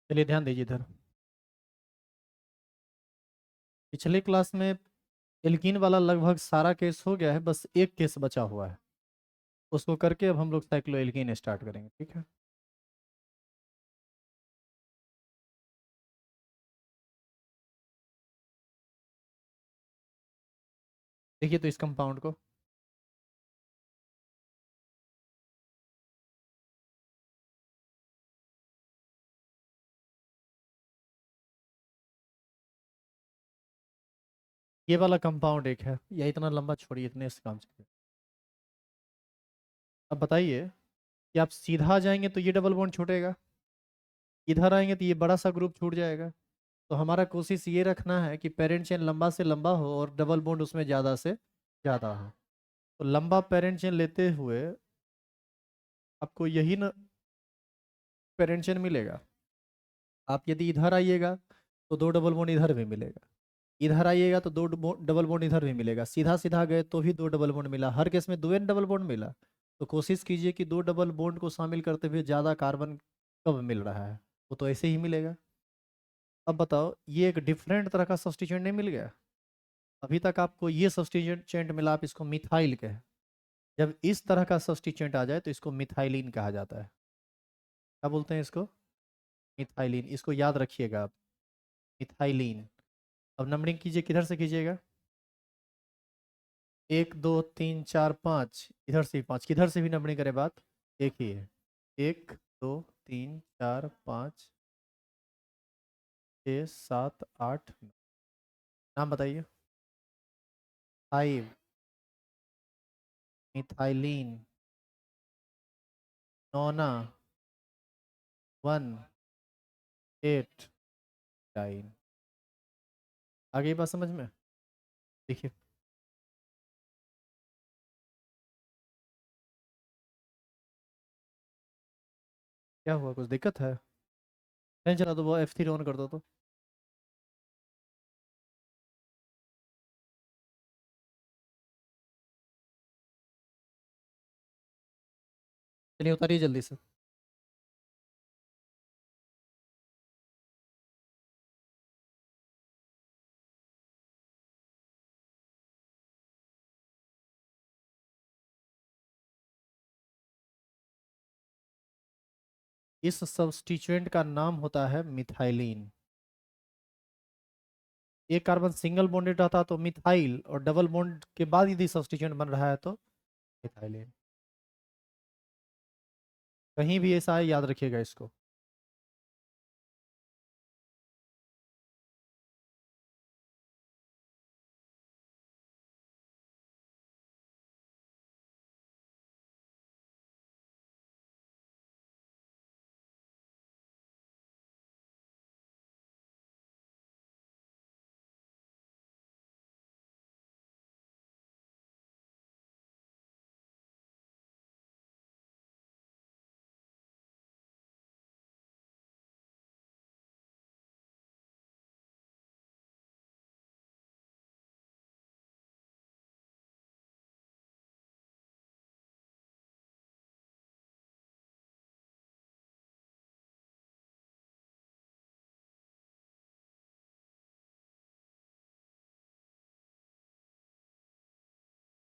चलिए ध्यान दीजिए इधर। पिछले क्लास में एल्कीन वाला लगभग सारा केस हो गया है, बस एक केस बचा हुआ है। उसको करके अब हम लोग साइक्लो एल्कीन स्टार्ट करेंगे, ठीक है। देखिए तो इस कंपाउंड को, ये वाला कंपाउंड एक है, या इतना लंबा छोड़िए, इतने से काम चलिए। अब बताइए कि आप सीधा आ जाएंगे तो ये डबल बॉन्ड छूटेगा, इधर आएंगे तो ये बड़ा सा ग्रुप छूट जाएगा। तो हमारा कोशिश ये रखना है कि पेरेंट चेन लंबा से लंबा हो और डबल बॉन्ड उसमें ज़्यादा से ज़्यादा हो। तो लंबा पेरेंट चेन लेते हुए आपको यही ना पेरेंट चेन मिलेगा। आप यदि इधर आइएगा तो दो डबल बॉन्ड इधर भी मिलेगा, इधर आइएगा तो दो डबल बॉन्ड इधर भी मिलेगा, सीधा सीधा गए तो भी दो डबल बॉन्ड मिला, हर केस में दो एन डबल बॉन्ड मिला। तो कोशिश कीजिए कि दो डबल बॉन्ड को शामिल करते हुए ज़्यादा कार्बन कब मिल रहा है, वो तो ऐसे ही मिलेगा। अब बताओ, ये एक डिफरेंट तरह का सब्स्टिट्यूएंट नहीं मिल गया? अभी तक आपको ये सब्स्टिट्यूएंट मिला, आप इसको मिथाइल कहे। जब इस तरह का सब्स्टिट्यूएंट आ जाए तो इसको मिथाइलिन कहा जाता है। क्या बोलते हैं इसको? मिथाइलिन। इसको याद रखिएगा आप, मिथाइलिन। अब नंबरिंग कीजिए, किधर से कीजिएगा? एक दो तीन चार पाँच, इधर से भी पाँच, किधर से भी नंबरिंग करे बात एक ही है। एक दो तीन चार पाँच छः सात आठ नौ। नाम बताइए। Five methylene, nona, one, eight, diene. आगे ये बात समझ में? देखिए क्या हुआ, कुछ दिक्कत है? नहीं चला तो वो F3 ऑन कर दो तो। चलिए उतारिए जल्दी से। इस सब्स्टिट्यूएंट का नाम होता है मिथाइलिन। एक कार्बन सिंगल बॉन्डेड रहता तो मिथाइल, और डबल बॉन्ड के बाद यदि सब्स्टिट्यूएंट बन रहा है तो मिथाइलिन। कहीं भी ऐसा है याद रखिएगा इसको।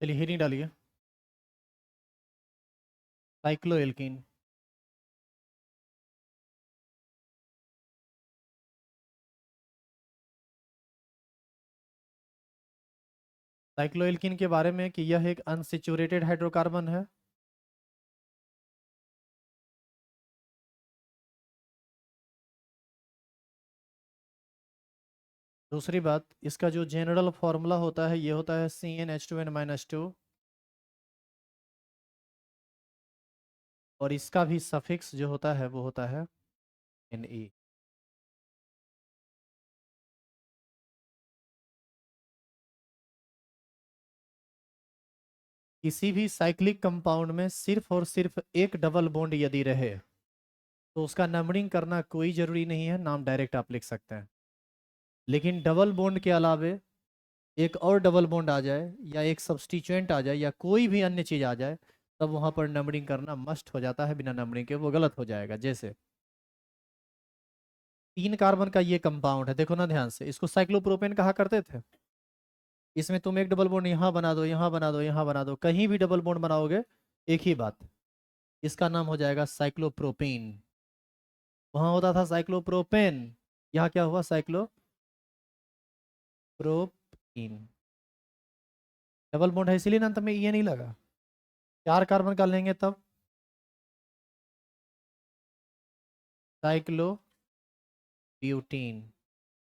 चलिए हीरिंग डालिए। साइक्लोएल्कीन। साइक्लोएल्कीन के बारे में कि यह एक अनसेचुरेटेड हाइड्रोकार्बन है। दूसरी बात, इसका जो जनरल फॉर्मूला होता है ये होता है CnH2n-2, और इसका भी सफिक्स जो होता है वो होता है Ne। किसी भी साइक्लिक कंपाउंड में सिर्फ और सिर्फ एक डबल बॉन्ड यदि रहे तो उसका नंबरिंग करना कोई जरूरी नहीं है, नाम डायरेक्ट आप लिख सकते हैं। लेकिन डबल बॉन्ड के अलावे एक और डबल बॉन्ड आ जाए, या एक सब्स्टिट्यूएंट आ जाए, या कोई भी अन्य चीज आ जाए, तब वहां पर नंबरिंग करना मस्ट हो जाता है, बिना नंबरिंग के वो गलत हो जाएगा। जैसे 3 कार्बन का ये कंपाउंड है, देखो ना ध्यान से, इसको साइक्लोप्रोपेन कहा करते थे। इसमें तुम एक डबल बॉन्ड यहाँ बना दो, यहाँ बना दो, यहाँ बना दो, कहीं भी डबल बॉन्ड बनाओगे एक ही बात, इसका नाम हो जाएगा साइक्लोप्रोपेन। वहां होता था साइक्लोप्रोपेन, यहाँ क्या हुआ, साइक्लोप्रोपीन। डबल बॉन्ड है इसीलिए ना अंत में ये नहीं लगा। 4 कार्बन का लेंगे तब साइक्लोब्यूटीन,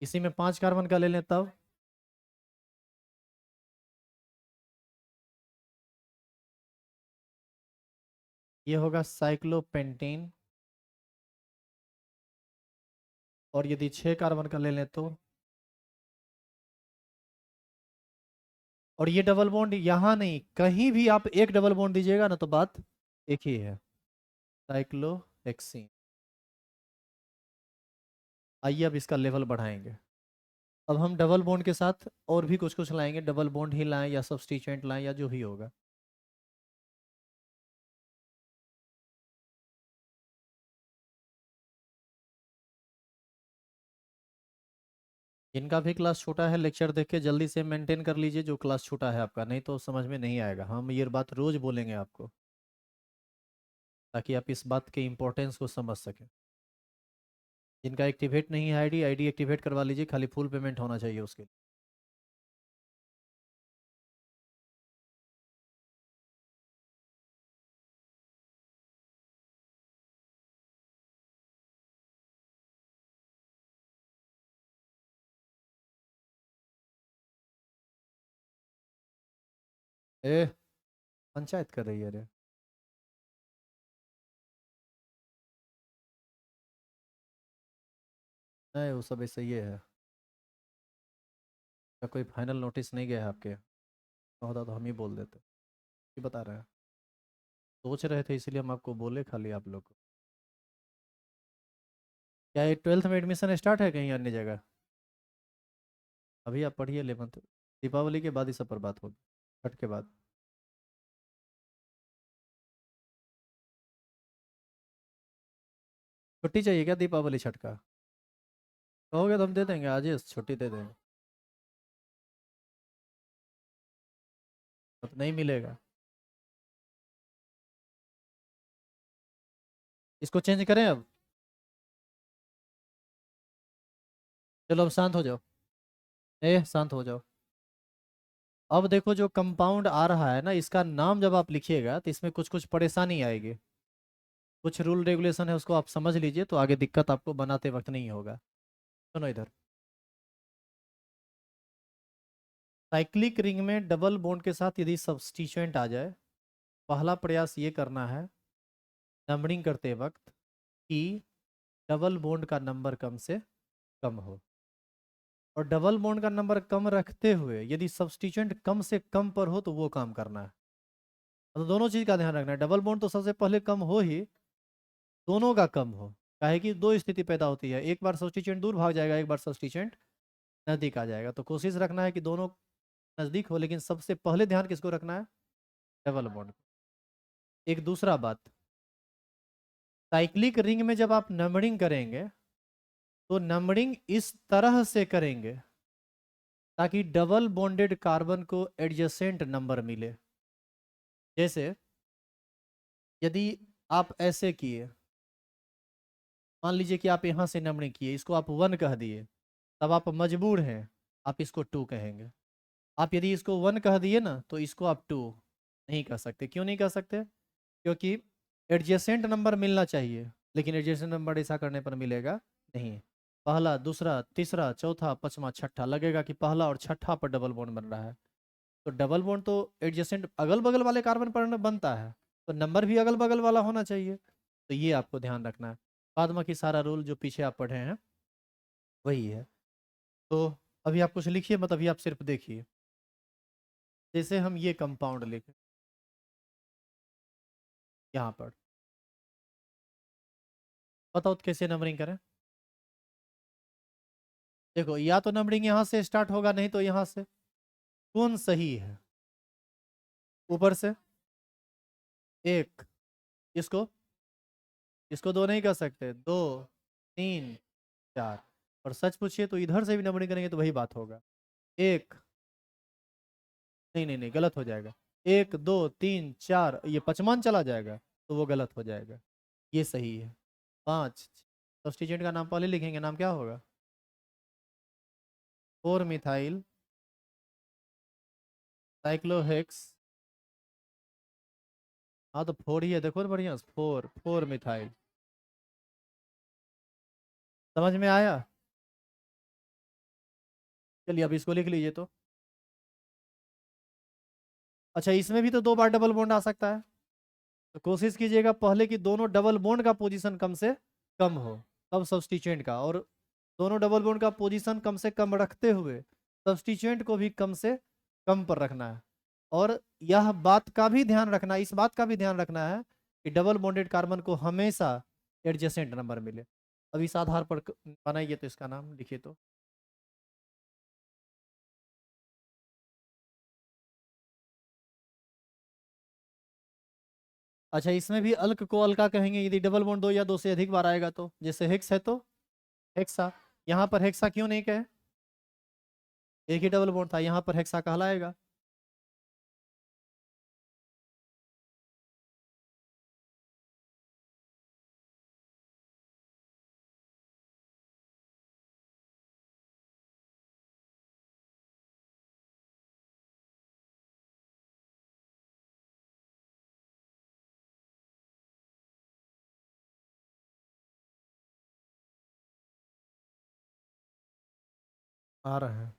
इसी में 5 कार्बन का ले लें तब ये होगा साइक्लोपेंटेन, और यदि 6 कार्बन का ले लें तो, और ये डबल बॉन्ड यहाँ नहीं, कहीं भी आप एक डबल बॉन्ड दीजिएगा ना तो बात एक ही है, साइक्लोहेक्सीन। आइए अब इसका लेवल बढ़ाएंगे। अब हम डबल बॉन्ड के साथ और भी कुछ कुछ लाएंगे, डबल बॉन्ड ही लाएं या सब्स्टिट्यूएंट लाएं या जो भी होगा। जिनका भी क्लास छोटा है लेक्चर देख के जल्दी से मेंटेन कर लीजिए, जो क्लास छोटा है आपका, नहीं तो समझ में नहीं आएगा। हम ये बात रोज बोलेंगे आपको, ताकि आप इस बात के इंपॉर्टेंस को समझ सकें। जिनका एक्टिवेट नहीं है आईडी, आईडी एक्टिवेट करवा लीजिए, खाली फुल पेमेंट होना चाहिए उसके लिए। ए, पंचायत कर रही है रे। नहीं वो सब ऐसे ही है। क्या कोई फाइनल नोटिस नहीं गया है आपके? होता तो हम ही बोल देते। ये बता रहे हैं, सोच रहे थे इसीलिए हम आपको बोले, खाली आप लोग को। क्या ये 12th में एडमिशन स्टार्ट है कहीं अन्य जगह? अभी आप पढ़िए 11th, दीपावली के बाद ही सब पर बात होगी, छठ के बाद। छुट्टी चाहिए क्या दीपावली छठ का? कहोगे तो हम दे देंगे, आज ही छुट्टी दे देंगे। तो नहीं मिलेगा। इसको चेंज करें अब? चलो अब शांत हो जाओ। ए शांत हो जाओ। अब देखो जो कंपाउंड आ रहा है ना, इसका नाम जब आप लिखिएगा तो इसमें कुछ कुछ परेशानी आएगी। कुछ रूल रेगुलेशन है, उसको आप समझ लीजिए, तो आगे दिक्कत आपको बनाते वक्त नहीं होगा। सुनो इधर, साइक्लिक रिंग में डबल बॉन्ड के साथ यदि सब्स्टिट्यूएंट आ जाए, पहला प्रयास ये करना है नंबरिंग करते वक्त कि डबल बॉन्ड का नंबर कम से कम हो, और डबल बॉन्ड का नंबर कम रखते हुए यदि सब्स्टिट्यूएंट कम से कम पर हो तो वो काम करना है। तो दोनों चीज का ध्यान रखना है, डबल बॉन्ड तो सबसे पहले कम हो ही, दोनों का कम हो। काहे कि दो स्थिति पैदा होती है, एक बार सब्स्टिट्यूएंट दूर भाग जाएगा, एक बार सब्स्टिट्यूएंट नजदीक आ जाएगा। तो कोशिश रखना है कि दोनों नजदीक हो, लेकिन सबसे पहले ध्यान किसको रखना है, डबल बॉन्ड। एक दूसरा बात, साइक्लिक रिंग में जब आप नंबरिंग करेंगे तो नंबरिंग इस तरह से करेंगे ताकि डबल बॉन्डेड कार्बन को एडजेसेंट नंबर मिले। जैसे यदि आप ऐसे किए, मान लीजिए कि आप यहाँ से नंबरिंग किए, इसको आप 1 कह दिए, तब आप मजबूर हैं, आप इसको 2 कहेंगे। आप यदि इसको 1 कह दिए ना तो इसको आप 2 नहीं कह सकते। क्यों नहीं कह सकते? क्योंकि एडजेसेंट नंबर मिलना चाहिए, लेकिन एडजेसेंट नंबर ऐसा करने पर मिलेगा नहीं। पहला, दूसरा, तीसरा, चौथा, पांचवा, छठा, लगेगा कि पहला और छठा पर डबल बॉन्ड बन रहा है। तो डबल बॉन्ड तो एडजेसेंट अगल बगल वाले कार्बन पर बनता है, तो नंबर भी अगल बगल वाला होना चाहिए। तो ये आपको ध्यान रखना है। बाद बाकी सारा रूल जो पीछे आप पढ़े हैं वही है। तो अभी आप कुछ लिखिए मत, अभी आप सिर्फ देखिए। जैसे हम ये कंपाउंड लिखें यहाँ पर, बताओ तो कैसे नंबरिंग करें? देखो, या तो नंबरिंग यहाँ से स्टार्ट होगा, नहीं तो यहाँ से। कौन सही है? ऊपर से एक, इसको इसको दो नहीं कर सकते, दो, तीन, 4। और सच पूछिए तो इधर से भी नंबरिंग करेंगे तो वही बात होगा। एक, नहीं नहीं नहीं, गलत हो जाएगा। 1 2 3 4, ये पचमान चला जाएगा तो वो गलत हो जाएगा। ये सही है। 5। सब्स्टिट्यूएंट का नाम पहले लिखेंगे, नाम क्या होगा? 4 मिथाइल साइक्लोहेक्स। हाँ तो 4 ही है, देखो ना बढ़िया, 4 मिथाइल। समझ में आया? चलिए अब इसको लिख लीजिए तो। अच्छा, इसमें भी तो 2 बार डबल बॉन्ड आ सकता है। तो कोशिश कीजिएगा पहले कि दोनों डबल बॉन्ड का पोजीशन कम से कम हो, तब सब्स्टिट्यूएंट का। और दोनों डबल बॉन्ड का पोजीशन कम से कम रखते हुए सब्स्टिट्यूएंट को भी कम से कम पर रखना है। और यह बात का भी ध्यान रखना, इस बात का भी ध्यान रखना है कि डबल बॉन्डेड कार्बन को हमेशा एडजेसेंट नंबर मिले। अब इस आधार पर बनाइए तो इसका नाम लिखिए तो। अच्छा, इसमें भी अल्क को अल्का कहेंगे यदि डबल बॉन्ड 2 या 2 से अधिक बार आएगा तो। जैसे हेक्स है तो हेक्सा। यहाँ पर हेक्सा क्यों नहीं कहे? एक ही डबल बॉन्ड था, यहाँ पर हेक्सा कहलाएगा। आ रहे हैं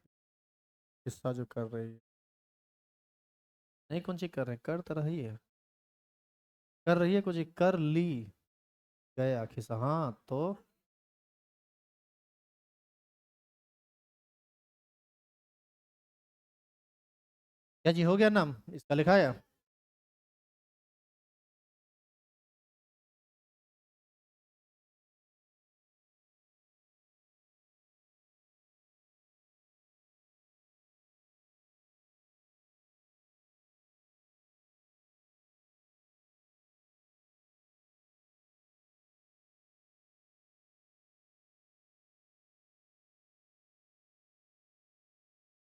किस्सा जो कर रही है। नहीं, कौन चीज कर रहे हैं, कर तो रही है, कर रही है कुछ, कर ली गया खिस्सा, हाँ तो। क्या जी, हो गया नाम इसका लिखा है?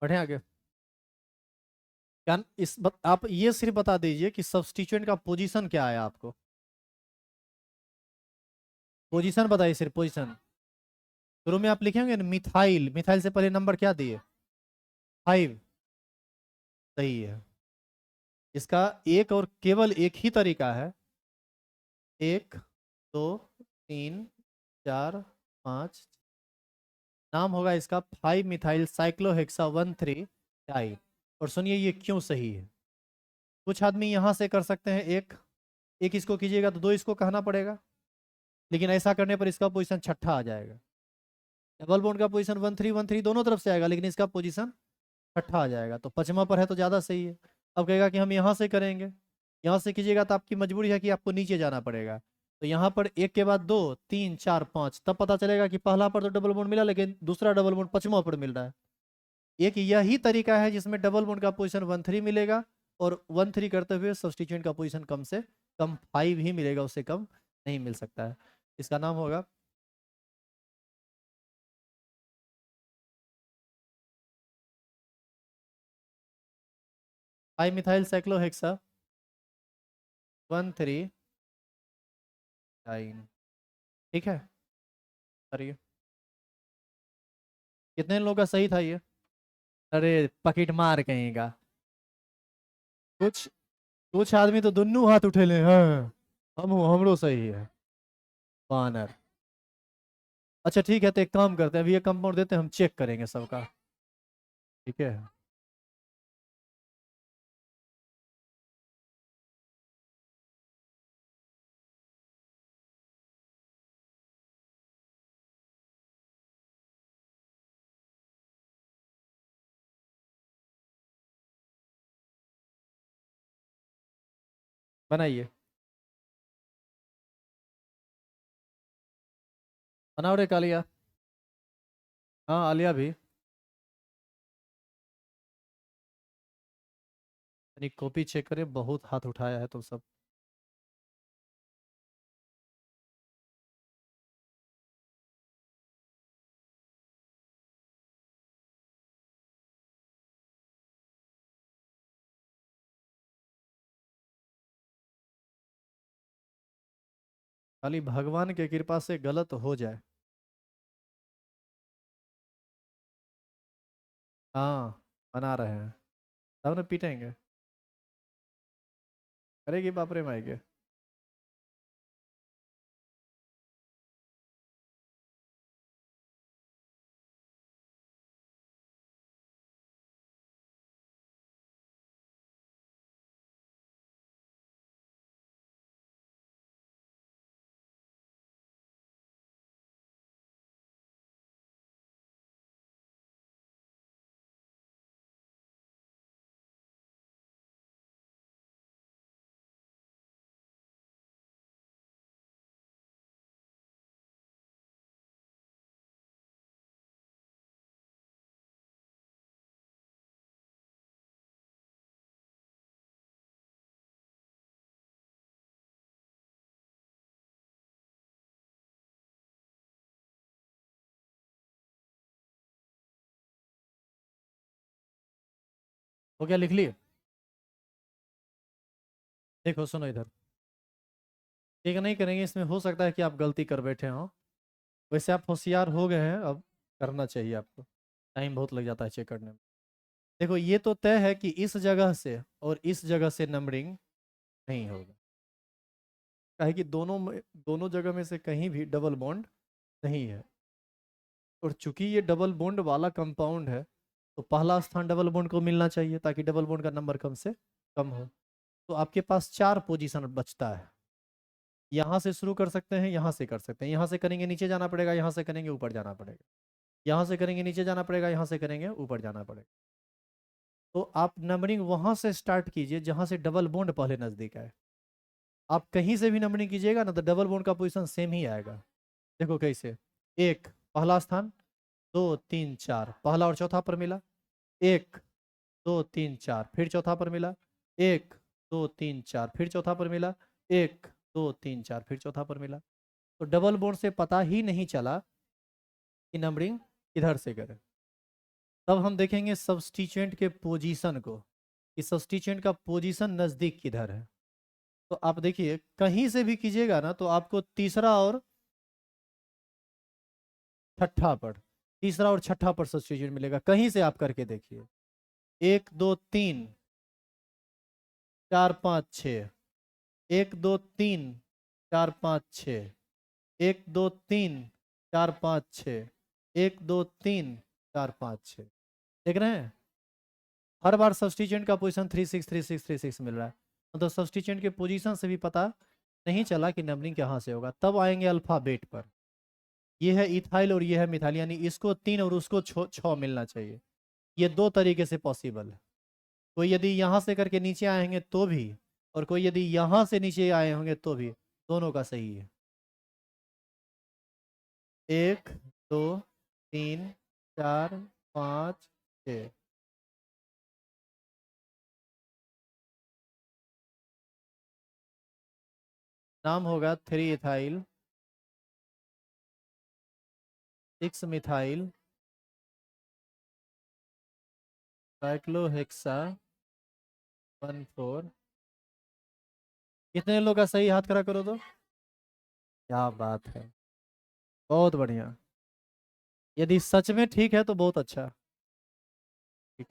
बढ़े आगे। क्या आप ये सिर्फ बता दीजिए कि सब्स्टिट्यूएंट का पोजीशन क्या है आपको। पोजीशन बताइए, सिर्फ पोजीशन। शुरू में आप लिखेंगे ना मिथाइल, मिथाइल से पहले नंबर क्या दिए? 5। सही है। इसका एक और केवल एक ही तरीका है। 1 2 3 4 5। नाम होगा इसका 5 मिथाइल साइक्लोहेक्सा 1 3 डाई। और सुनिए ये क्यों सही है। कुछ आदमी यहां से कर सकते हैं, एक एक इसको कीजिएगा तो 2 इसको कहना पड़ेगा। लेकिन ऐसा करने पर इसका पोजीशन छठा आ जाएगा। डबल बॉन्ड का पोजीशन 1 3 1 3 दोनों तरफ से आएगा, लेकिन इसका पोजीशन छठा आ जाएगा, तो पचमा पर है तो ज़्यादा सही है। अब कहेगा कि हम यहाँ से करेंगे। यहाँ से कीजिएगा तो आपकी मजबूरी है कि आपको नीचे जाना पड़ेगा। तो यहाँ पर एक के बाद 2 3 4 5, तब पता चलेगा कि पहला पर तो डबल बॉन्ड मिला, लेकिन दूसरा डबल बॉन्ड पचमा पर मिल रहा है। एक यही तरीका है जिसमें डबल बॉन्ड का पोजीशन 1 3 मिलेगा, और 1 3 करते हुए सब्स्टिट्यूएंट का पोजीशन कम से कम 5 ही मिलेगा, उससे कम नहीं मिल सकता है। इसका नाम होगा 5 मिथाइल साइक्लोहेक्सा 1 3 डाइन। ठीक है, करिए। कितने लोगों का सही था ये? अरे पकेट मार कहेगा। कुछ कुछ आदमी तो दोनों हाथ उठेले, हाँ हम हमरो सही है। बानर। अच्छा ठीक है, तो एक काम करते हैं, अभी ये कंपाउंड देते हैं, हम चेक करेंगे सबका। ठीक है। बनाइए। बनाओ रे कालिया। हाँ आलिया भी। यानी कॉपी चेक करें, बहुत हाथ उठाया है तुम सब। खाली भगवान के कृपा से गलत हो जाए। हाँ, बना रहे हैं, तब ना पीटेंगे। अरे बाप रे माई के। हो गया, लिख लिए? देखो सुनो इधर, ठीक नहीं करेंगे इसमें, हो सकता है कि आप गलती कर बैठे हो। वैसे आप होशियार हो गए हैं, अब करना चाहिए आपको। टाइम बहुत लग जाता है चेक करने में। देखो ये तो तय है कि इस जगह से और इस जगह से नंबरिंग नहीं होगा। काहे कि दोनों जगह में से कहीं भी डबल बॉन्ड नहीं है। और चूंकि ये डबल बॉन्ड वाला कंपाउंड है, तो पहला स्थान डबल बॉन्ड को मिलना चाहिए ताकि डबल बॉन्ड का नंबर कम से कम हो। तो आपके पास 4 पोजीशन बचता है। यहाँ से शुरू कर सकते हैं, यहाँ से कर सकते हैं, यहाँ से करेंगे नीचे जाना पड़ेगा, यहाँ से करेंगे ऊपर जाना पड़ेगा, यहाँ से करेंगे नीचे जाना पड़ेगा, यहाँ से करेंगे ऊपर जाना पड़ेगा। तो आप नंबरिंग वहां से स्टार्ट कीजिए जहां से डबल बॉन्ड पहले नजदीक आए। आप कहीं से भी नंबरिंग कीजिएगा ना तो डबल बॉन्ड का पोजीशन सेम ही आएगा। देखो कैसे, एक पहला स्थान, दो तीन चार, पहला और चौथा पर मिला, एक दो तीन चार, फिर चौथा पर मिला, एक दो तीन चार, फिर चौथा पर मिला, एक दो तीन चार, फिर चौथा पर मिला। तो डबल बॉन्ड से पता ही नहीं चला कि नंबरिंग इधर से करें। तब हम देखेंगे सब्स्टिट्यूएंट के पोजीशन को, कि सब्स्टिट्यूएंट का पोजीशन नजदीक किधर है। तो आप देखिए कहीं से भी कीजिएगा ना तो आपको तीसरा और छठा पर, तीसरा और छठा पर सब्स्टिट्यूएंट मिलेगा। कहीं से आप करके देखिए, एक दो तीन चार पाँच छ, एक दो तीन चार पाँच छ, एक दो तीन चार पाँच छ, एक दो तीन चार पाँच छ। देख रहे हैं, हर बार सब्स्टिट्यूएंट का पोजीशन 36 36 36 मिल रहा है। मतलब सब्स्टिट्यूएंट के पोजीशन से भी पता नहीं चला कि नंबरिंग कहाँ से होगा। तब आएंगे अल्फाबेट पर, ये है इथाइल और ये है मिथाइल, यानी इसको 3 और उसको 6 मिलना चाहिए। ये दो तरीके से पॉसिबल है। कोई यदि यहाँ से करके नीचे आएंगे तो भी, और कोई यदि यहाँ से नीचे आए होंगे तो भी, दोनों का सही है। एक दो तीन चार पाँच छः। नाम होगा 3 इथाइल 6 मिथाइल साइक्लोहेक्सा 1,4। कितने लोग का सही, हाथ खड़ा करो तो। क्या बात है, बहुत बढ़िया। यदि सच में ठीक है तो बहुत अच्छा। ठीक।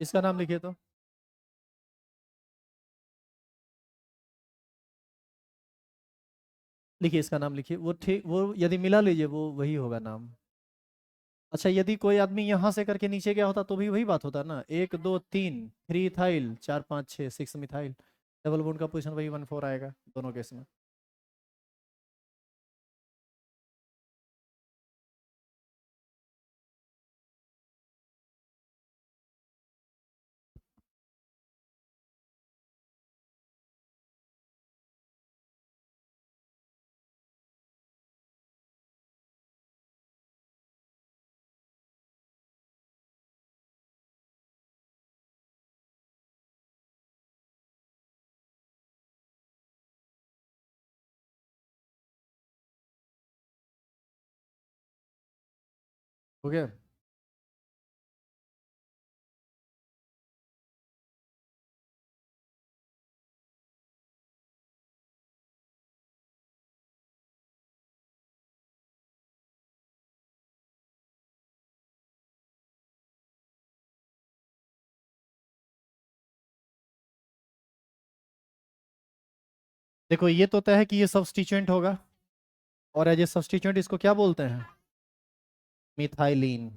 इसका नाम लिखिए तो। लिखिए इसका नाम लिखिए, वो ठीक, वो यदि मिला लीजिए वो वही होगा नाम। अच्छा यदि कोई आदमी यहाँ से करके नीचे गया होता तो भी वही बात होता ना, एक दो तीन 3 इथाइल 4 5 6 6 मिथाइल। डबल बॉन्ड का पोजीशन वही 1,4 आएगा दोनों केस में। हो गया। देखो ये तो तय है कि ये सब्स्टिट्यूएंट होगा, और एज ए सब्स्टिट्यूएंट इसको क्या बोलते हैं? मिथाइलिन।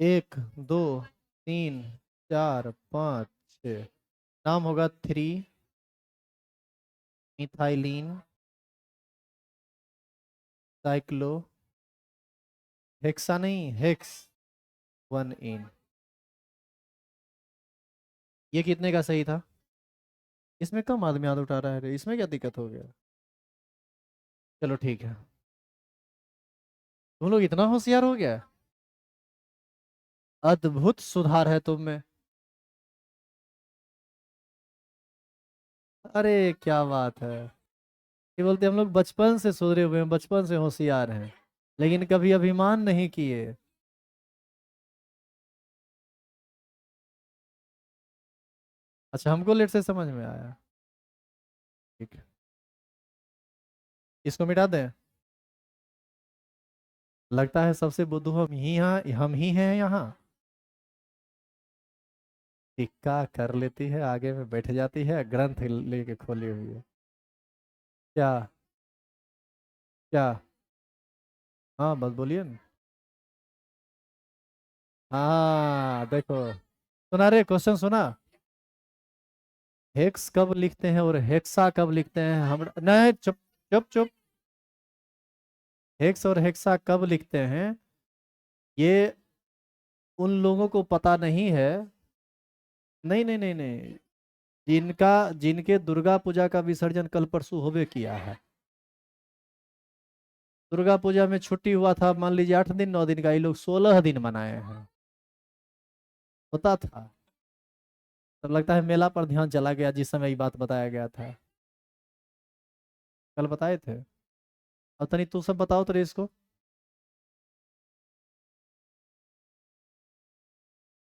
एक, दो, तीन, चार, पाँच, छ, नाम होगा थ्री मिथाइलिन साइक्लो हेक्सा, नहीं हेक्स 1 इन। ये कितने का सही था? इसमें कम आदमी हाथ उठा रहा है रे, इसमें क्या दिक्कत हो गया? चलो ठीक है। तुम लोग इतना होशियार हो गया? अद्भुत सुधार है तुम में। अरे क्या बात है। ये बोलते हम लोग बचपन से सुधरे हुए हैं, बचपन से होशियार हैं, लेकिन कभी अभिमान नहीं किए। अच्छा, हमको लेट से समझ में आया। ठीक है, इसको मिटा दें। लगता है सबसे बुद्धू हम ही हैं यहाँ। टिक्का कर लेती है, आगे में बैठ जाती है, ग्रंथ लेके खोली हुई है। क्या? क्या? हाँ बस बोलिए ना। हाँ देखो, सुना रे, क्वेश्चन सुना। हेक्स कब लिखते हैं और हेक्सा कब लिखते हैं? हम नहीं, चुप चुप चुप। हेक्स और हेक्सा कब लिखते हैं, ये उन लोगों को पता नहीं है। नहीं नहीं नहीं नहीं, जिनका जिनके दुर्गा पूजा का विसर्जन कल परसों होवे किया है। दुर्गा पूजा में छुट्टी हुआ था, मान लीजिए 8 दिन 9 दिन का, ये लोग 16 दिन मनाए हैं। होता था। तब लगता है मेला पर ध्यान चला गया जिस समय ये बात बताया गया था। कल बताए थे। अब तनी तू सब बताओ तो रे इसको।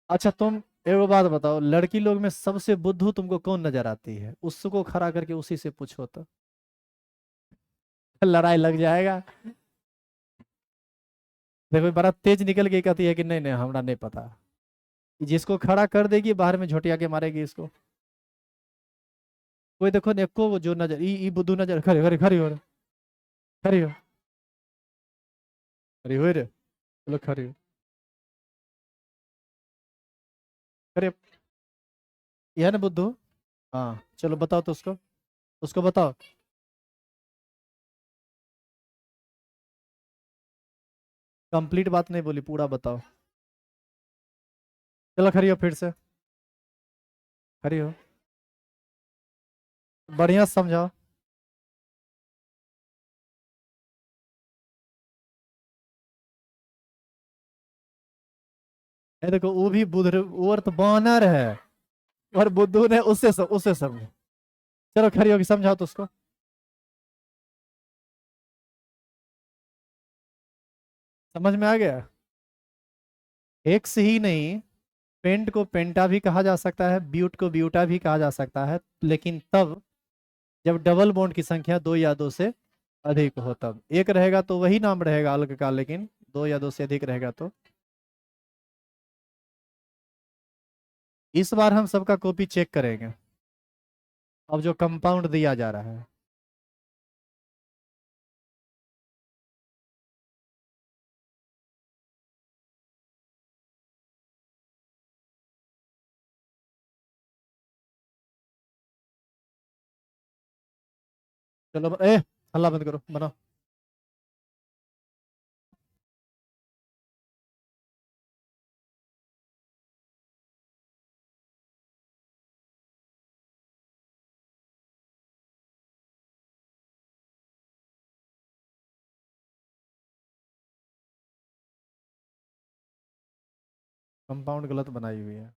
अच्छा तुम एगो बात बताओ, लड़की लोग में सबसे बुद्धू तुमको कौन नजर आती है? उसको खड़ा करके उसी से पूछो तो लड़ाई लग जाएगा। देखो बड़ा तेज निकल के कहती है कि नहीं नहीं हमरा नहीं पता। जिसको खड़ा कर देगी बाहर में झोटिया के मारेगी इसको। कोई देखो neko जो नजर ई बुद्धू नजर, खरे खरे खरी हो रे, खरी हो, खरी हो रे, चलो खरी हो, खरे। यह ना बुद्धू। हाँ चलो बताओ तो उसको, उसको बताओ। कंप्लीट बात नहीं बोली, पूरा बताओ। चलो खरी हो फिर से, खरी हो, बढ़िया से समझाओ। ये देखो वो भी बुध, वो तो बानर है, और बुद्धू ने उससे सब। चलो खरी होगी, समझाओ तो उसको। समझ में आ गया? एक्स ही नहीं, पेंट को पेंटा भी कहा जा सकता है, ब्यूट को ब्यूटा भी कहा जा सकता है, लेकिन तब जब डबल बॉन्ड की संख्या दो या दो से अधिक हो, तब एक रहेगा तो वही नाम रहेगा अलग का, लेकिन दो या दो से अधिक रहेगा तो। इस बार हम सबका कॉपी चेक करेंगे, अब जो कंपाउंड दिया जा रहा है। चलो हल्ला बंद करो, बनाओ। कंपाउंड गलत बनाई हुई है।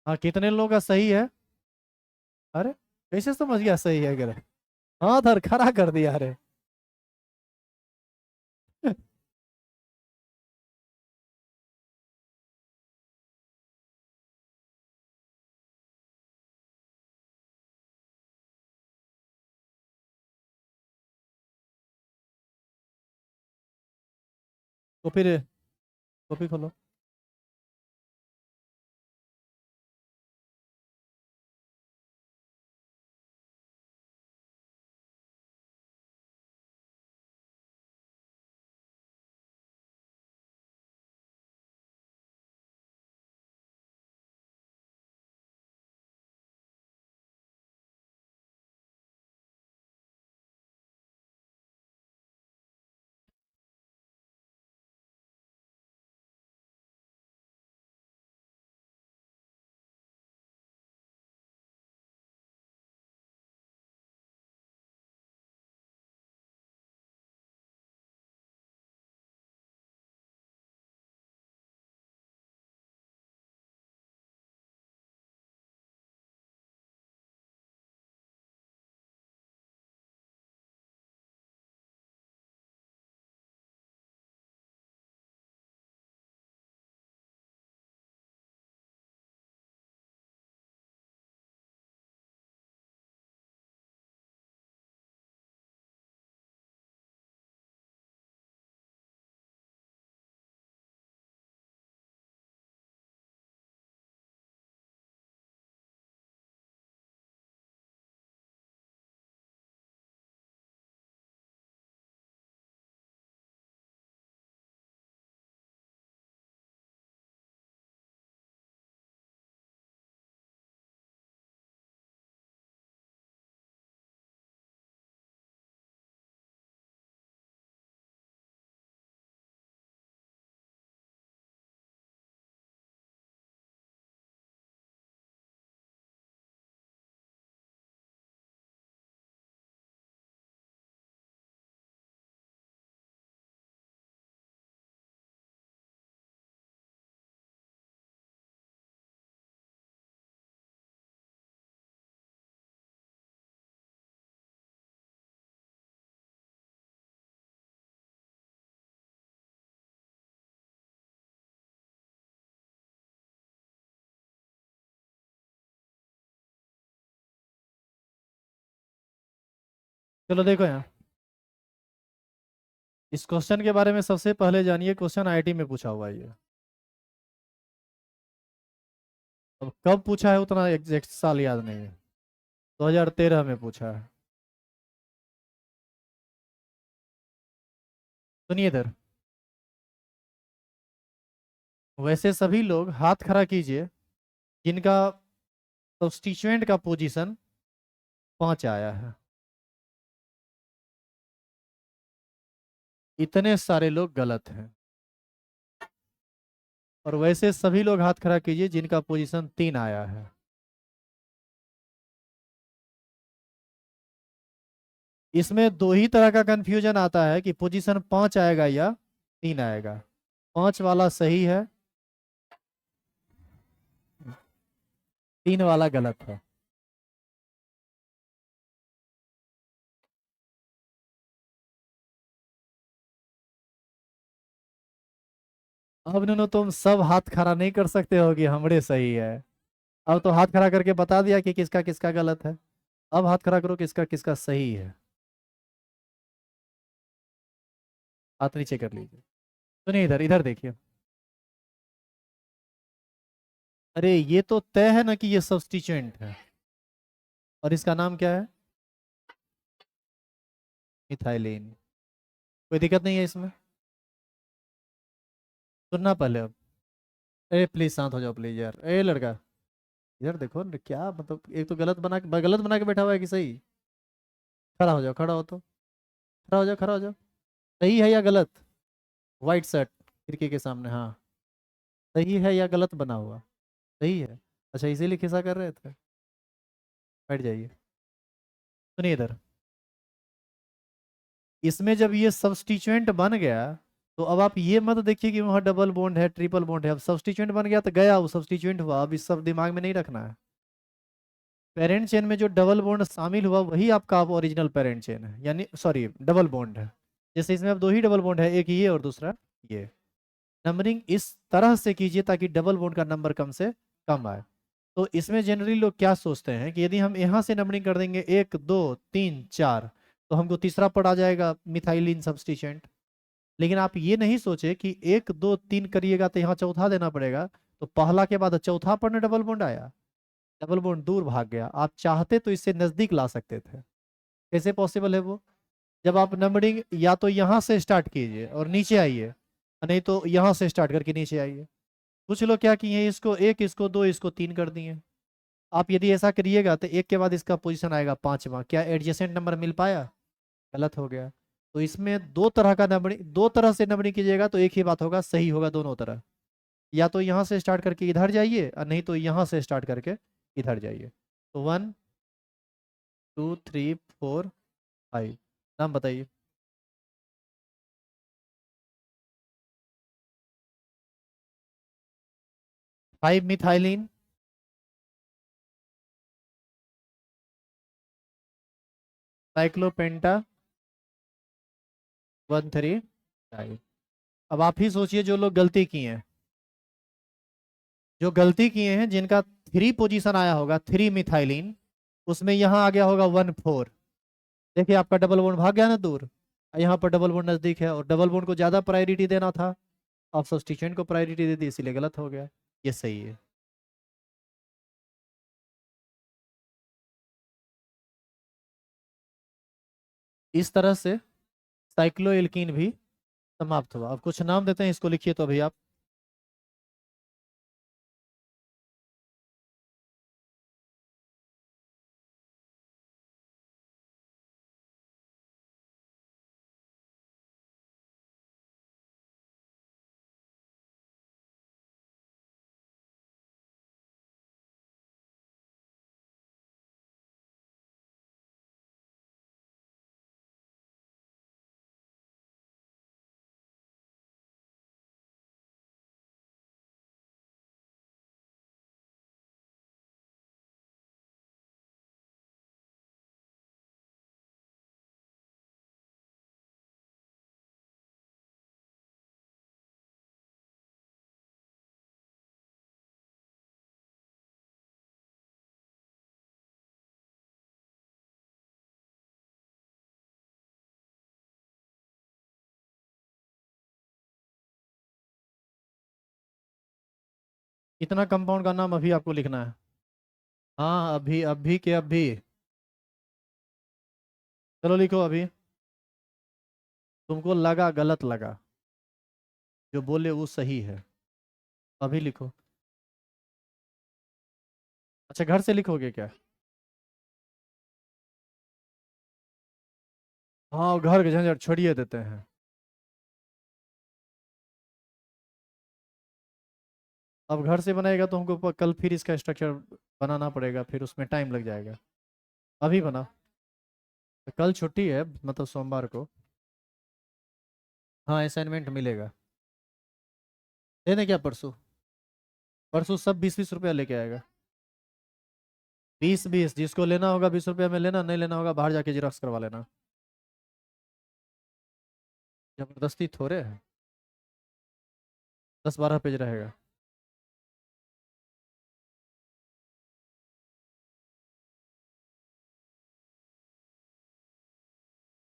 हाँ, कितने लोगों का सही है? अरे कैसे समझ गया सही है अगर? हाँ धर खड़ा कर दिया, अरे। तो फिर कॉपी खोलो। चलो देखो यहाँ, इस क्वेश्चन के बारे में सबसे पहले जानिए। क्वेश्चन आईआईटी में पूछा हुआ है ये। अब कब पूछा है उतना एग्जैक्ट साल याद नहीं है। 2013 में पूछा है। सुनिए इधर, वैसे सभी लोग हाथ खड़ा कीजिए जिनका सब्स्टिट्यूएंट का पोजीशन 5 आया है। इतने सारे लोग गलत हैं। और वैसे सभी लोग हाथ खड़ा कीजिए जिनका पोजीशन 3 आया है। इसमें दो ही तरह का कंफ्यूजन आता है कि पोजीशन 5 आएगा या 3 आएगा। 5 वाला सही है, 3 वाला गलत है। अब नो तुम सब हाथ खड़ा नहीं कर सकते हो कि हमरे सही है। अब तो हाथ खड़ा करके बता दिया कि किसका किसका गलत है। अब हाथ खड़ा करो किसका किसका सही है। हाथ नीचे कर लीजिए। सुनिए इधर, इधर देखिए। अरे ये तो तय है ना कि ये सब्स्टिट्यूएंट है। और इसका नाम क्या है? मिथाइलिन। कोई दिक्कत नहीं है इसमें। सुनना पहले अब। ए प्लीज शांत हो जाओ प्लीज यार, ए लड़का। इधर देखो न, क्या मतलब, एक तो गलत बना के बैठा हुआ है कि सही? खड़ा हो जाओ, खड़ा हो तो। खड़ा हो जाओ, खड़ा हो जाओ। सही है या गलत? व्हाइट शर्ट, खिड़की के सामने, हाँ। सही है या गलत बना हुआ? सही है। अच्छा, इसीलिए खिस्सा कर रहे थे। बैठ जाइए। सुनिए इधर, इसमें जब ये सब्स्टिट्यूएंट बन गया तो अब आप ये मत देखिए कि वहाँ डबल बॉन्ड है, ट्रिपल बॉन्ड है। अब सब्स्टिट्यूएंट बन गया तो गया, वो सब्स्टिट्यूएंट हुआ। अब इस सब दिमाग में नहीं रखना है। पेरेंट चेन में जो डबल बॉन्ड शामिल हुआ वही आपका अब ओरिजिनल पेरेंट चेन है, यानी सॉरी डबल बॉन्ड है। जैसे इसमें अब दो ही डबल बॉन्ड है, एक ये और दूसरा ये। नंबरिंग इस तरह से कीजिए ताकि डबल बॉन्ड का नंबर कम से कम आए। तो इसमें जनरली लोग क्या सोचते हैं कि यदि हम यहाँ से नंबरिंग कर देंगे 1 2 3 4, तो हमको तीसरा पद आ जाएगा मिथाइलिन सब्स्टिट्यूएंट। लेकिन आप ये नहीं सोचे कि 1 2 3 करिएगा तो यहाँ चौथा देना पड़ेगा। तो पहला के बाद चौथा पर ना डबल बॉन्ड आया, डबल बॉन्ड दूर भाग गया। आप चाहते तो इससे नजदीक ला सकते थे। कैसे पॉसिबल है वो? जब आप नंबरिंग या तो यहाँ से स्टार्ट कीजिए और नीचे आइए, नहीं तो यहाँ से स्टार्ट करके नीचे आइए। कुछ लोग क्या किए हैं, इसको एक, इसको दो, इसको तीन कर दिए। आप यदि ऐसा करिएगा तो एक के बाद इसका पोजीशन आएगा पांचवा। क्या एडजेसेंट नंबर मिल पाया? गलत हो गया। तो इसमें दो तरह का नंबरिंग, दो तरह से नंबरिंग कीजिएगा तो एक ही बात होगा, सही होगा दोनों तरह। या तो यहाँ से स्टार्ट करके इधर जाइए, और नहीं तो यहाँ से स्टार्ट करके इधर जाइए। तो 1 2 3 4 5। नाम बताइए। 5 मिथाइलिन, साइक्लोपेंटा, 1 3 5। अब आप ही सोचिए जो लोग गलती किए हैं, जो गलती किए हैं जिनका थ्री पोजीशन आया होगा, 3 मिथाइलिन, उसमें यहाँ आ गया होगा 1 4। देखिए आपका डबल बॉन्ड भाग गया ना दूर। यहाँ पर डबल बॉन्ड नजदीक है, और डबल बॉन्ड को ज्यादा प्रायोरिटी देना था। आप सब्स्टिट्यूएंट को प्रायोरिटी दे दी, इसीलिए गलत हो गया। ये सही है। इस तरह से साइक्लोएल्कीन भी समाप्त हुआ। अब कुछ नाम देते हैं, इसको लिखिए तो अभी आप। इतना कंपाउंड का नाम अभी आपको लिखना है। हाँ अभी, अभी के अभी। चलो लिखो अभी। तुमको लगा, गलत लगा, जो बोले वो सही है। अभी लिखो। अच्छा घर से लिखोगे क्या? हाँ घर के झंझट छोड़िए देते हैं। अब घर से बनाएगा तो हमको कल फिर इसका स्ट्रक्चर बनाना पड़ेगा, फिर उसमें टाइम लग जाएगा। अभी बना। तो कल छुट्टी है, मतलब सोमवार को। हाँ असाइनमेंट मिलेगा। देने क्या परसों? परसों सब 20 20 रुपया लेके आएगा। 20 20, जिसको लेना होगा 20 रुपया में लेना, नहीं लेना होगा बाहर जाके जेरॉक्स करवा लेना। जबरदस्ती थोड़े है। 10 12 पेज रहेगा।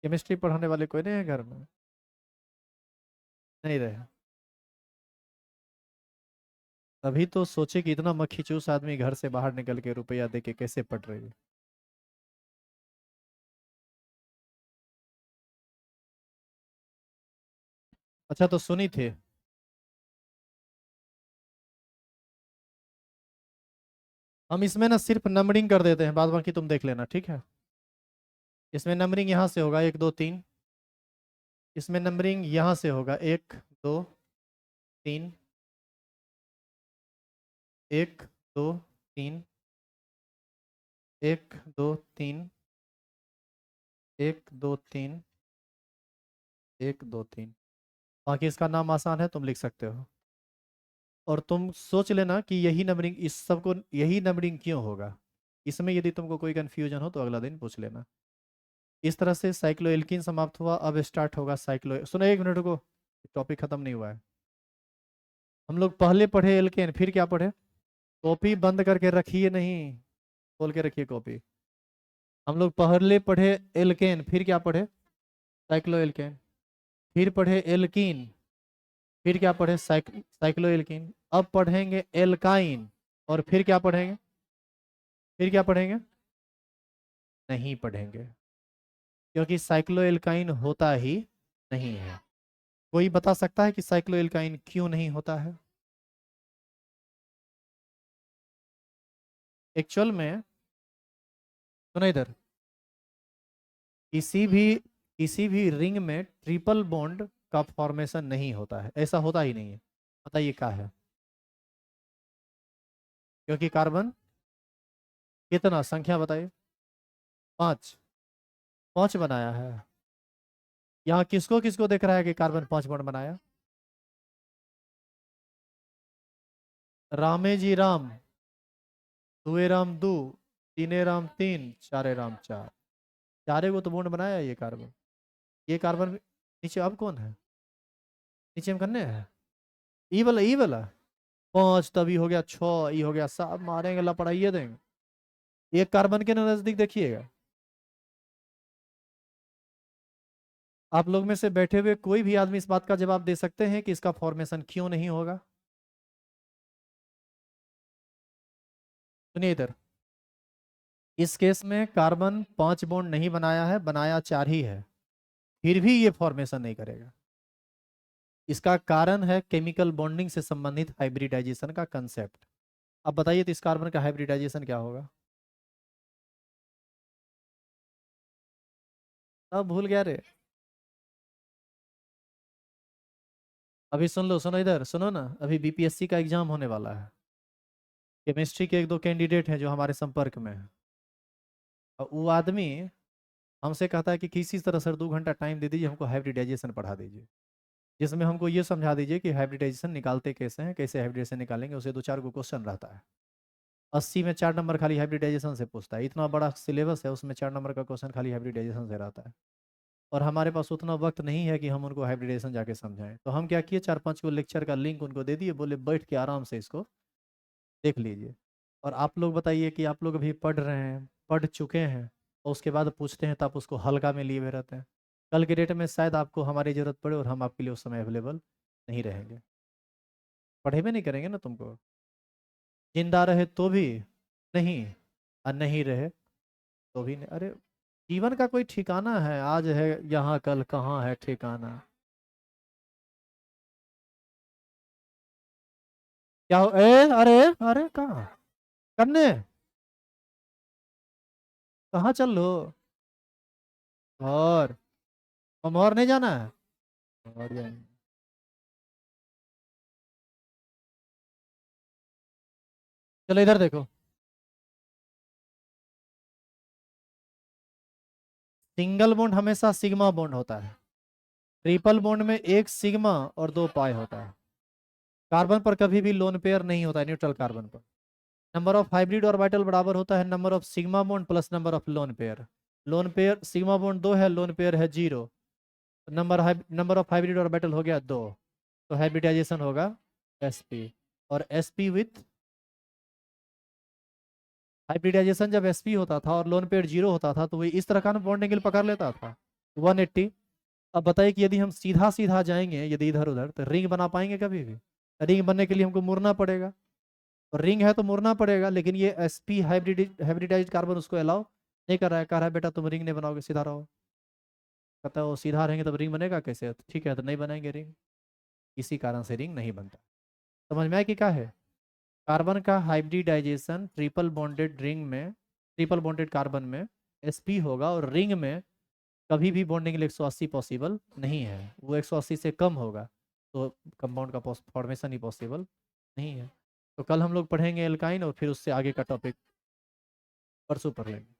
केमिस्ट्री पढ़ाने वाले कोई नहीं है घर में? नहीं रहे। अभी तो सोचे कि इतना मक्खी चूस आदमी घर से बाहर निकल के रुपया दे के कैसे पढ़ रही है। अच्छा तो सुनी थी। हम इसमें ना सिर्फ नंबरिंग कर देते हैं, बाद बाकी तुम देख लेना, ठीक है? इसमें नंबरिंग यहाँ से होगा 1 2 3। इसमें नंबरिंग यहाँ से होगा 1 2 3, 1 2 3, 1 2 3, 1 2 3, 1 2 3। बाकी इसका नाम आसान है, तुम लिख सकते हो। और तुम सोच लेना कि यही नंबरिंग इस सबको, यही नंबरिंग क्यों होगा। इसमें यदि तुमको कोई कंफ्यूजन हो तो अगला दिन पूछ लेना। इस तरह से साइक्लोएल्कीन समाप्त हुआ, अब स्टार्ट होगा साइक्लो, सुनो एक मिनट को, टॉपिक खत्म नहीं हुआ है। हम लोग पहले पढ़े एल्केन, फिर क्या पढ़े? कॉपी बंद करके रखिए, नहीं खोल के रखिए कॉपी। हम लोग पहले पढ़े एल्केन, फिर क्या पढ़े? साइक्लोएल्केन। फिर पढ़े एल्कीन, फिर क्या पढ़े? साइक्लोएल्कीन। अब पढ़ेंगे एल्काइन, और फिर क्या पढ़ेंगे? फिर क्या पढ़ेंगे? नहीं पढ़ेंगे, क्योंकि साइक्लोएल्काइन होता ही नहीं है। कोई बता सकता है कि साइक्लोएल्काइन क्यों नहीं होता है? एक्चुअल में, सुनो इधर, किसी भी रिंग में ट्रिपल बॉन्ड का फॉर्मेशन नहीं होता है, ऐसा होता ही नहीं है। बताइए क्या है? क्योंकि कार्बन कितना, संख्या बताइए। 5। 5 बनाया है। यहाँ किसको किसको देख रहा है कि कार्बन 5 बॉन्ड बनाया? रामे जी राम, दुए राम दू, तीने राम तीन, चारे राम चार। चारे को तो बॉन्ड बनाया है ये कार्बन। ये कार्बन नीचे अब कौन है? नीचे में करने है ई वाला, ई वाला। 5 तभी हो गया 6, ई हो गया 7, मारेंगे लपड़ाइए देंगे। एक कार्बन के नजदीक देखिएगा। आप लोग में से बैठे हुए कोई भी आदमी इस बात का जवाब दे सकते हैं कि इसका फॉर्मेशन क्यों नहीं होगा? सुनिए इधर, इस केस में कार्बन 5 बॉन्ड नहीं बनाया है, बनाया 4 ही है, फिर भी ये फॉर्मेशन नहीं करेगा। इसका कारण है केमिकल बॉन्डिंग से संबंधित हाइब्रिडाइजेशन का कंसेप्ट। अब बताइए तो इस कार्बन का हाइब्रिडाइजेशन क्या होगा? अब भूल गया रे। अभी सुन लो, सुनो इधर, सुनो ना, अभी बीपीएससी का एग्जाम होने वाला है। केमिस्ट्री के एक दो कैंडिडेट हैं जो हमारे संपर्क में हैं। और वो आदमी हमसे कहता है कि किसी तरह सर 2 घंटा टाइम दे दीजिए, हमको हाइब्रिडाइजेशन पढ़ा दीजिए, जिसमें हमको ये समझा दीजिए कि हाइब्रिडाइजेशन निकालते कैसे हैं, कैसे हाइब्रिडाइजेशन निकालेंगे। उसे 2-4 क्वेश्चन रहता है। 80 में 4 नंबर खाली हाइब्रिडाइजेशन से पूछता है। इतना बड़ा सिलेबस है, उसमें 4 नंबर का क्वेश्चन खाली हाइब्रिडाइजेशन से रहता है। और हमारे पास उतना वक्त नहीं है कि हम उनको हाइब्रिडाइजेशन जाके समझाएं। तो हम क्या किए, 4-5 को लेक्चर का लिंक उनको दे दिए, बोले बैठ के आराम से इसको देख लीजिए। और आप लोग बताइए कि आप लोग अभी पढ़ रहे हैं, पढ़ चुके हैं, और उसके बाद पूछते हैं तो आप उसको हल्का में लिए हुए रहते हैं। कल के डेट में शायद आपको हमारी ज़रूरत पड़े और हम आपके लिए उस समय अवेलेबल नहीं रहेंगे। पढ़े भी नहीं करेंगे ना तुमको। जिंदा रहे तो भी नहीं, और नहीं रहे तो भी नहीं। अरे जीवन का कोई ठिकाना है? आज है यहाँ, कल कहाँ है ठिकाना। क्या हो अरे, अरे कहाँ करने, कहाँ चल लो? और हम और नहीं जाना है? और जाएंगे। चलो इधर देखो, सिंगल बॉन्ड हमेशा सिग्मा बॉन्ड होता है। ट्रिपल बॉन्ड में एक सिग्मा और 2 पाई होता है। कार्बन पर कभी भी लोन पेयर नहीं होता है, न्यूट्रल कार्बन पर। नंबर ऑफ हाइब्रिड ऑर्बिटल बराबर होता है number of sigma bond plus number of lone pair. Lone pair sigma bond 2 है, लोन पेयर है 0। नंबर ऑफ हाइब्रिड ऑर्बिटल हो गया 2। तो हाइब्रिडाइजेशन होगा sp। और sp विथ हाइब्रिडाइजेशन जब sp होता था और लोन पेयर 0 होता था, तो वही इस तरह का ना बॉन्ड एंगल पकड़ लेता था, 180। अब बताइए कि यदि हम सीधा सीधा जाएंगे यदि इधर उधर, तो रिंग बना पाएंगे कभी भी? रिंग बनने के लिए हमको मुड़ना पड़ेगा, और रिंग है तो मुड़ना पड़ेगा। लेकिन ये sp हाइब्रिडाइज्ड कार्बन उसको अलाउ नहीं कर रहा है, कह रहा है बेटा तुम रिंग नहीं बनाओगे, सीधा रहो। कहता है वो सीधा रहेंगे तब रिंग बनेगा कैसे? तो ठीक है, तो नहीं बनाएंगे रिंग। इसी कारण से रिंग नहीं बनता। समझ में आया कि क्या है? कार्बन का हाइब्रिडाइजेशन ट्रिपल बॉन्डेड रिंग में, ट्रिपल बॉन्डेड कार्बन में sp होगा, और रिंग में कभी भी बॉन्डिंग 180 पॉसिबल नहीं है, वो 180 से कम होगा। तो कंपाउंड का फॉर्मेशन ही पॉसिबल नहीं है। तो कल हम लोग पढ़ेंगे एल्काइन, और फिर उससे आगे का टॉपिक परसों पढ़ लेंगे।